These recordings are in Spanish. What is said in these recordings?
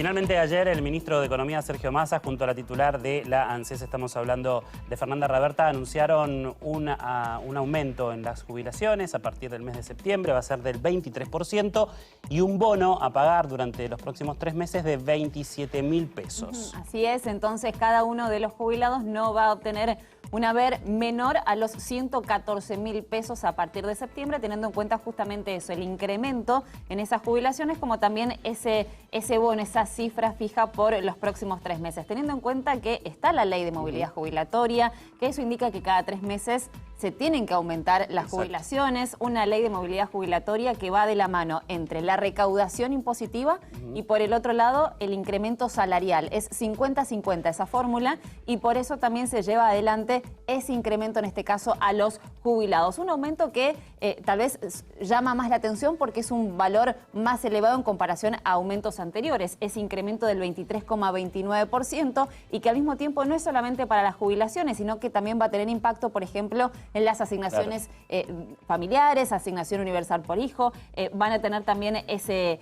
Finalmente ayer el ministro de Economía, Sergio Massa, junto a la titular de la ANSES, estamos hablando de Fernanda Raberta, anunciaron un aumento en las jubilaciones a partir del mes de septiembre, va a ser del 23%, y un bono a pagar durante los próximos 3 meses de 27.000 pesos. Así es, entonces cada uno de los jubilados no va a obtener un haber menor a los 114.000 pesos a partir de septiembre, teniendo en cuenta justamente eso, el incremento en esas jubilaciones, como también ese bono, esa cifra fija por los próximos 3 meses. Teniendo en cuenta que está la ley de movilidad jubilatoria, que eso indica que cada 3 meses se tienen que aumentar las jubilaciones, una ley de movilidad jubilatoria que va de la mano entre la recaudación impositiva y por el otro lado el incremento salarial. Es 50-50 esa fórmula y por eso también se lleva adelante ese incremento en este caso a los jubilados. Un aumento que tal vez llama más la atención porque es un valor más elevado en comparación a aumentos anteriores. Ese incremento del 23,29% y que al mismo tiempo no es solamente para las jubilaciones, sino que también va a tener impacto, por ejemplo, en las asignaciones familiares, asignación universal por hijo, van a tener también ese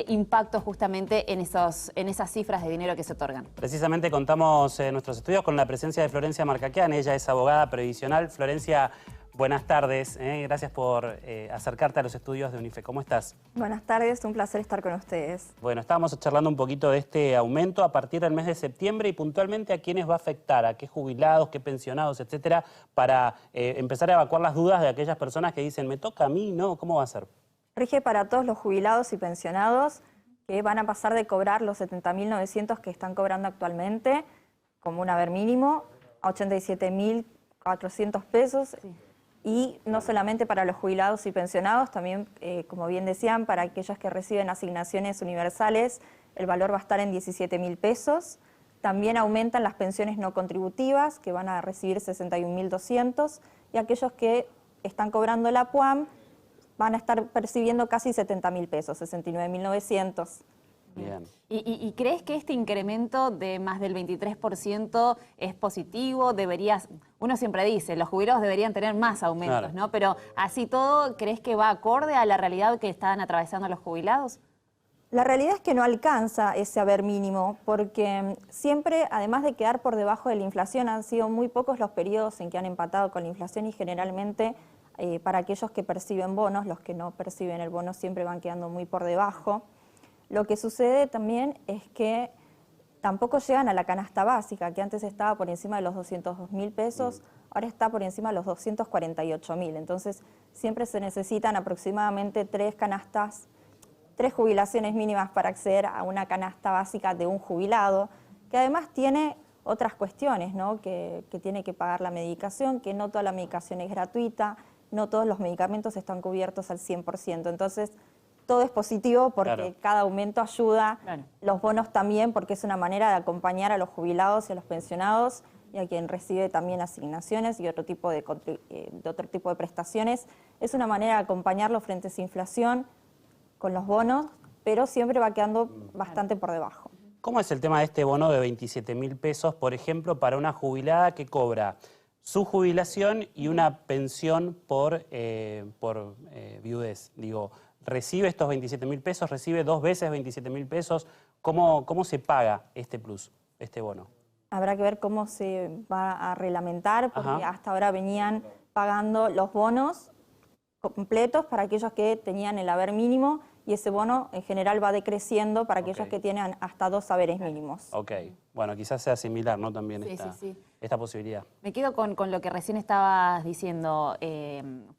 impacto justamente en esas cifras de dinero que se otorgan. Precisamente contamos en nuestros estudios con la presencia de Florencia Marcaquian, ella es abogada previsional. Florencia, buenas tardes, gracias por acercarte a los estudios de UNIFE. ¿Cómo estás? Buenas tardes, un placer estar con ustedes. Bueno, estábamos charlando un poquito de este aumento a partir del mes de septiembre y puntualmente a quiénes va a afectar, a qué jubilados, qué pensionados, etcétera, para empezar a evacuar las dudas de aquellas personas que dicen, ¿me toca a mí? ¿No? ¿Cómo va a ser? Rige para todos los jubilados y pensionados que van a pasar de cobrar los 70.900 que están cobrando actualmente como un haber mínimo a 87.400 pesos. Sí. Y no solamente para los jubilados y pensionados, también, como bien decían, para aquellos que reciben asignaciones universales, el valor va a estar en 17.000 pesos. También aumentan las pensiones no contributivas, que van a recibir 61.200, y aquellos que están cobrando la PUAM van a estar percibiendo casi 70.000 pesos, 69.900. Bien. ¿Y crees que este incremento de más del 23% es positivo? Uno siempre dice, los jubilados deberían tener más aumentos, claro, ¿no? Pero así todo, ¿crees que va acorde a la realidad que están atravesando los jubilados? La realidad es que no alcanza ese haber mínimo, porque siempre, además de quedar por debajo de la inflación, han sido muy pocos los periodos en que han empatado con la inflación y generalmente para aquellos que perciben bonos, los que no perciben el bono siempre van quedando muy por debajo. Lo que sucede también es que tampoco llegan a la canasta básica, que antes estaba por encima de los 202.000 pesos, ahora está por encima de los 248.000. Entonces, siempre se necesitan aproximadamente 3 jubilaciones mínimas para acceder a una canasta básica de un jubilado, que además tiene otras cuestiones, ¿no? Que tiene que pagar la medicación, que no toda la medicación es gratuita, no todos los medicamentos están cubiertos al 100%. Entonces, todo es positivo porque claro, cada aumento ayuda, claro, los bonos también porque es una manera de acompañar a los jubilados y a los pensionados y a quien recibe también asignaciones y otro tipo de prestaciones. Es una manera de acompañarlo frente a esa inflación con los bonos, pero siempre va quedando bastante por debajo. ¿Cómo es el tema de este bono de 27.000 pesos, por ejemplo, para una jubilada que cobra su jubilación y una pensión por viudez? Digo, ¿recibe estos 27.000 pesos? ¿Recibe 2 veces 27.000 pesos? ¿Cómo se paga este plus, este bono? Habrá que ver cómo se va a reglamentar, porque hasta ahora venían pagando los bonos completos para aquellos que tenían el haber mínimo y ese bono en general va decreciendo para aquellos que tienen hasta 2 haberes mínimos. Ok, bueno, quizás sea similar, ¿no? También esta posibilidad. Me quedo con lo que recién estabas diciendo,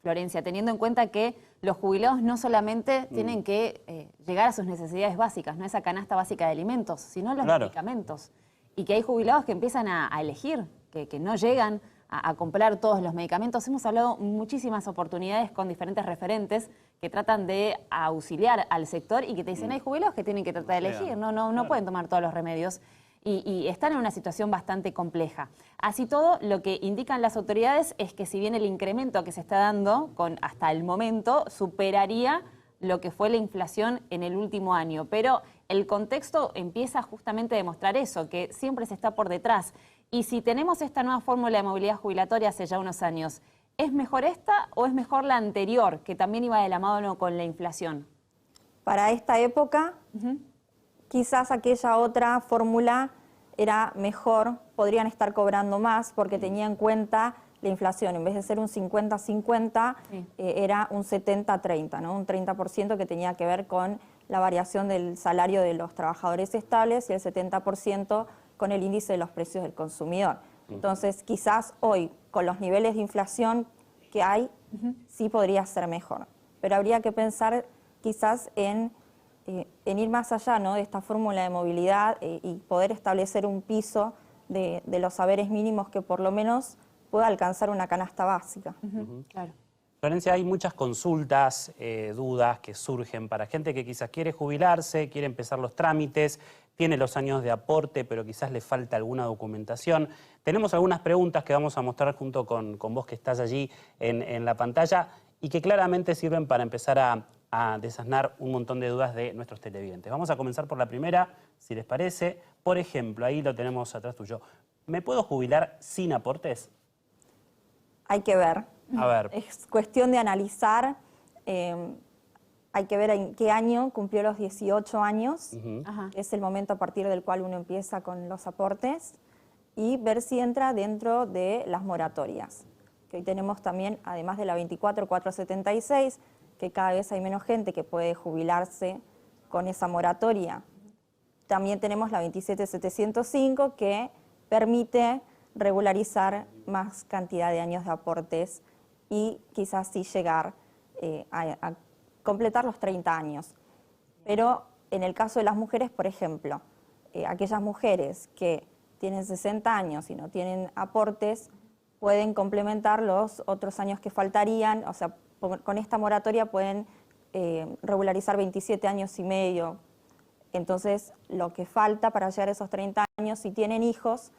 Florencia, teniendo en cuenta que los jubilados no solamente tienen que llegar a sus necesidades básicas, no esa canasta básica de alimentos, sino los medicamentos. Y que hay jubilados que empiezan a elegir, que no llegan a comprar todos los medicamentos. Hemos hablado muchísimas oportunidades con diferentes referentes que tratan de auxiliar al sector y que te dicen, hay jubilados que tienen que tratar de elegir, no pueden tomar todos los remedios. Y están en una situación bastante compleja. Así todo, lo que indican las autoridades es que si bien el incremento que se está dando hasta el momento superaría lo que fue la inflación en el último año, pero el contexto empieza justamente a demostrar eso, que siempre se está por detrás. Y si tenemos esta nueva fórmula de movilidad jubilatoria hace ya unos años, ¿es mejor esta o es mejor la anterior, que también iba de la mano con la inflación? Para esta época quizás aquella otra fórmula era mejor, podrían estar cobrando más porque tenía en cuenta la inflación. En vez de ser un 50-50, era un 70-30, ¿no? Un 30% que tenía que ver con la variación del salario de los trabajadores estables y el 70% con el índice de los precios del consumidor. Entonces, quizás hoy, con los niveles de inflación que hay, sí podría ser mejor. Pero habría que pensar quizás en ir más allá, ¿no?, de esta fórmula de movilidad y poder establecer un piso de los saberes mínimos que por lo menos pueda alcanzar una canasta básica. Claro. Florencia, hay muchas consultas, dudas que surgen para gente que quizás quiere jubilarse, quiere empezar los trámites, tiene los años de aporte, pero quizás le falta alguna documentación. Tenemos algunas preguntas que vamos a mostrar junto con vos que estás allí en la pantalla y que claramente sirven para empezar a desasnar un montón de dudas de nuestros televidentes. Vamos a comenzar por la primera, si les parece. Por ejemplo, ahí lo tenemos atrás tuyo. ¿Me puedo jubilar sin aportes? Hay que ver. A ver. Es cuestión de analizar. Hay que ver en qué año cumplió los 18 años. Es el momento a partir del cual uno empieza con los aportes. Y ver si entra dentro de las moratorias. Que hoy tenemos también, además de la 24.476, que cada vez hay menos gente que puede jubilarse con esa moratoria. También tenemos la 27.705 que permite regularizar más cantidad de años de aportes y quizás sí llegar a completar los 30 años. Pero en el caso de las mujeres, por ejemplo, aquellas mujeres que tienen 60 años y no tienen aportes, pueden complementar los otros años que faltarían, o sea, con esta moratoria pueden regularizar 27 años y medio. Entonces, lo que falta para llegar a esos 30 años, si tienen hijos,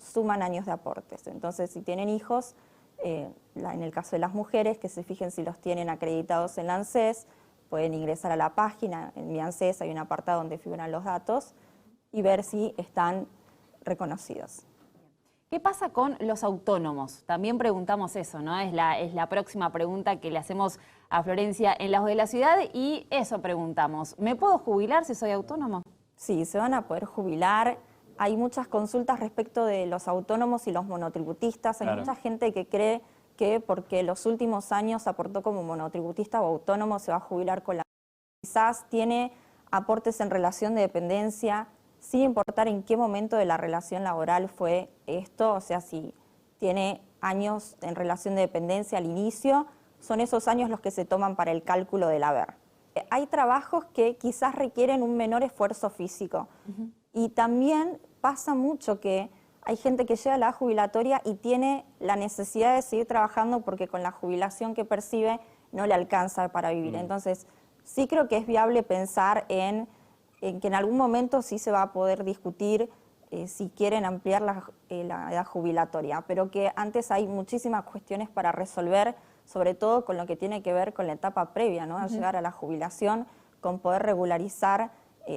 suman años de aportes. Entonces, si tienen hijos, en el caso de las mujeres, que se fijen si los tienen acreditados en la ANSES, pueden ingresar a la página, en mi ANSES hay un apartado donde figuran los datos, y ver si están reconocidos. ¿Qué pasa con los autónomos? También preguntamos eso, ¿no? Es la próxima pregunta que le hacemos a Florencia en La Voz de la Ciudad y eso preguntamos. ¿Me puedo jubilar si soy autónomo? Sí, se van a poder jubilar. Hay muchas consultas respecto de los autónomos y los monotributistas. Hay mucha gente que cree que porque los últimos años aportó como monotributista o autónomo se va a jubilar con la... Quizás tiene aportes en relación de dependencia, sin importar en qué momento de la relación laboral fue esto, o sea, si tiene años en relación de dependencia al inicio, son esos años los que se toman para el cálculo del haber. Hay trabajos que quizás requieren un menor esfuerzo físico y también pasa mucho que hay gente que llega a la jubilatoria y tiene la necesidad de seguir trabajando porque con la jubilación que percibe no le alcanza para vivir. Entonces, sí creo que es viable pensar en que en algún momento sí se va a poder discutir si quieren ampliar la edad jubilatoria, pero que antes hay muchísimas cuestiones para resolver, sobre todo con lo que tiene que ver con la etapa previa, ¿no? A llegar a la jubilación, con poder regularizar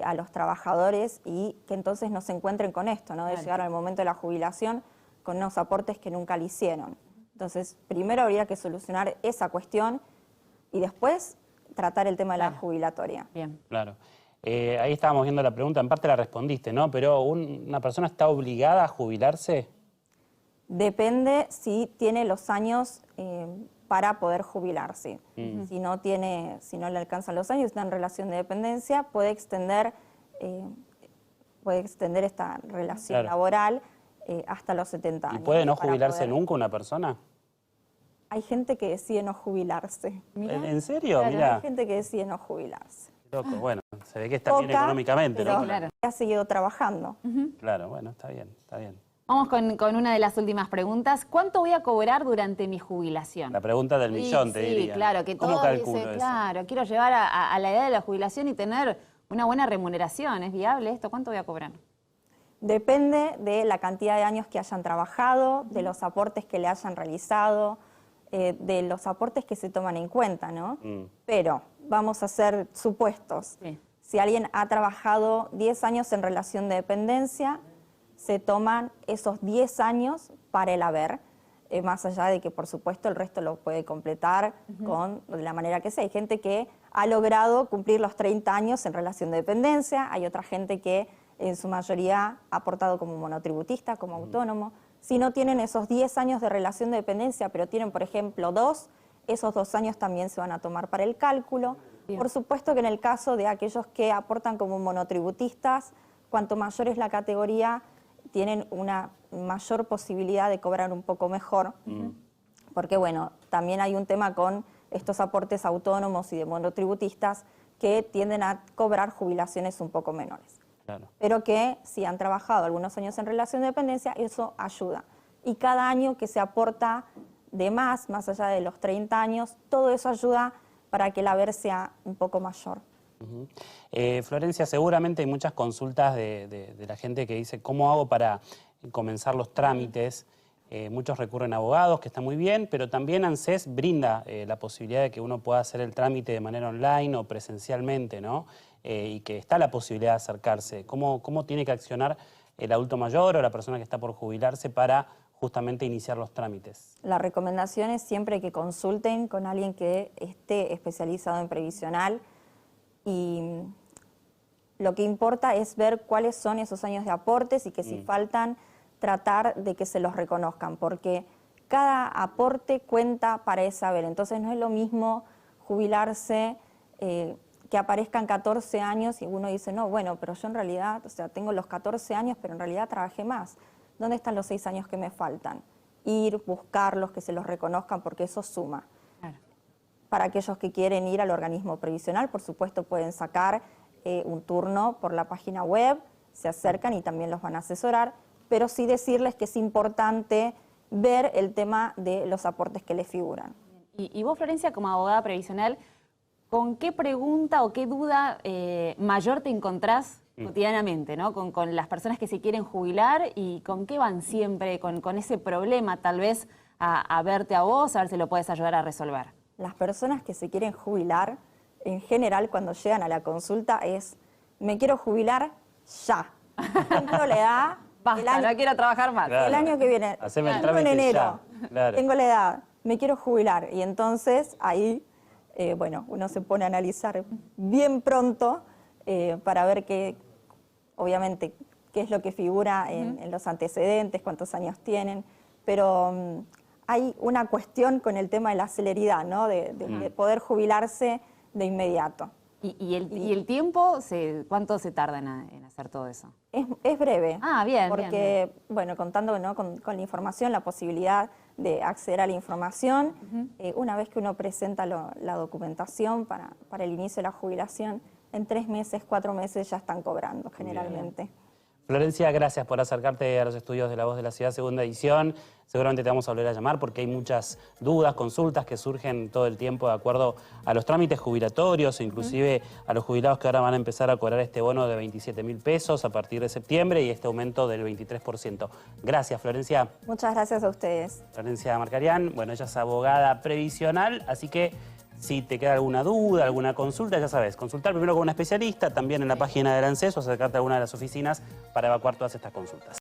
a los trabajadores y que entonces no se encuentren con esto, ¿no? De llegar al momento de la jubilación con unos aportes que nunca le hicieron. Entonces, primero habría que solucionar esa cuestión y después tratar el tema de la jubilatoria. Bien. Claro. Ahí estábamos viendo la pregunta, en parte la respondiste, ¿no? Pero ¿una persona está obligada a jubilarse? Depende si tiene los años para poder jubilarse. Si no le alcanzan los años, está en relación de dependencia, puede extender esta relación laboral hasta los 70 años. ¿Y puede no jubilarse nunca una persona? Hay gente que decide no jubilarse. ¿En serio? Claro, Mirá. hay gente que decide no jubilarse. Loco, bueno, se ve que está bien económicamente, pero ¿no? ha seguido trabajando. Claro, bueno, está bien, está bien. Vamos con una de las últimas preguntas. ¿Cuánto voy a cobrar durante mi jubilación? La pregunta del millón, te diría. Sí, claro, que ¿Cómo todos calculo dicen, eso? claro, quiero llevar a la edad de la jubilación y tener una buena remuneración. ¿Es viable esto? ¿Cuánto voy a cobrar? Depende de la cantidad de años que hayan trabajado, de los aportes que le hayan realizado, de los aportes que se toman en cuenta, ¿no? Pero vamos a hacer supuestos. Sí. Si alguien ha trabajado 10 años en relación de dependencia, se toman esos 10 años para el haber. más allá de que, por supuesto, el resto lo puede completar de la manera que sea. Hay gente que ha logrado cumplir los 30 años en relación de dependencia, hay otra gente que en su mayoría ha aportado como monotributista, como autónomo. Si no tienen esos 10 años de relación de dependencia, pero tienen, por ejemplo, 2, esos 2 años también se van a tomar para el cálculo. Bien. Por supuesto que en el caso de aquellos que aportan como monotributistas, cuanto mayor es la categoría, tienen una mayor posibilidad de cobrar un poco mejor, porque bueno, también hay un tema con estos aportes autónomos y de monotributistas que tienden a cobrar jubilaciones un poco menores. Claro. Pero que si han trabajado algunos años en relación de dependencia, eso ayuda. Y cada año que se aporta de más allá de los 30 años, todo eso ayuda para que el haber sea un poco mayor. Florencia, seguramente hay muchas consultas de la gente que dice ¿cómo hago para comenzar los trámites? Muchos recurren a abogados, que está muy bien, pero también ANSES brinda la posibilidad de que uno pueda hacer el trámite de manera online o presencialmente, ¿no? Y que está la posibilidad de acercarse. ¿Cómo tiene que accionar el adulto mayor o la persona que está por jubilarse para justamente iniciar los trámites? La recomendación es siempre que consulten con alguien que esté especializado en previsional, y lo que importa es ver cuáles son esos años de aportes y que si faltan, tratar de que se los reconozcan, porque cada aporte cuenta para ese haber. Entonces no es lo mismo jubilarse, que aparezcan 14 años y uno dice, no, bueno, pero yo en realidad, o sea, tengo los 14 años, pero en realidad trabajé más. ¿Dónde están los 6 años que me faltan? Ir, buscarlos, que se los reconozcan, porque eso suma. Claro. Para aquellos que quieren ir al organismo previsional, por supuesto pueden sacar un turno por la página web, se acercan y también los van a asesorar, pero sí decirles que es importante ver el tema de los aportes que les figuran. Y vos, Florencia, como abogada previsional, ¿con qué pregunta o qué duda mayor te encontrás cotidianamente, ¿no? Con las personas que se quieren jubilar y con qué van siempre, con ese problema tal vez a verte a vos, a ver si lo puedes ayudar a resolver? Las personas que se quieren jubilar, en general, cuando llegan a la consulta es, me quiero jubilar ya. Por ejemplo, le da... Basta, no quiero trabajar más. Claro. El año que viene, Haceme el tengo en trámite enero, ya. Claro. tengo la edad, me quiero jubilar. Y entonces ahí, bueno, uno se pone a analizar bien pronto para ver obviamente, qué es lo que figura en los antecedentes, cuántos años tienen, pero hay una cuestión con el tema de la celeridad, ¿no? De poder jubilarse de inmediato. ¿Y el tiempo, cuánto se tarda en hacer todo eso? Es breve. Ah, bien, porque, bien. bueno, contando, ¿no? con la información, la posibilidad de acceder a la información, una vez que uno presenta la documentación para el inicio de la jubilación, en 3 meses, 4 meses ya están cobrando generalmente. Bien. Florencia, gracias por acercarte a los estudios de La Voz de la Ciudad, segunda edición. Seguramente te vamos a volver a llamar porque hay muchas dudas, consultas que surgen todo el tiempo de acuerdo a los trámites jubilatorios, inclusive a los jubilados que ahora van a empezar a cobrar este bono de 27.000 pesos a partir de septiembre y este aumento del 23%. Gracias, Florencia. Muchas gracias a ustedes. Florencia Marcarián, bueno, ella es abogada previsional, así que si te queda alguna duda, alguna consulta, ya sabes, consultar primero con un especialista, también en la página del ANSES o acercarte a alguna de las oficinas para evacuar todas estas consultas.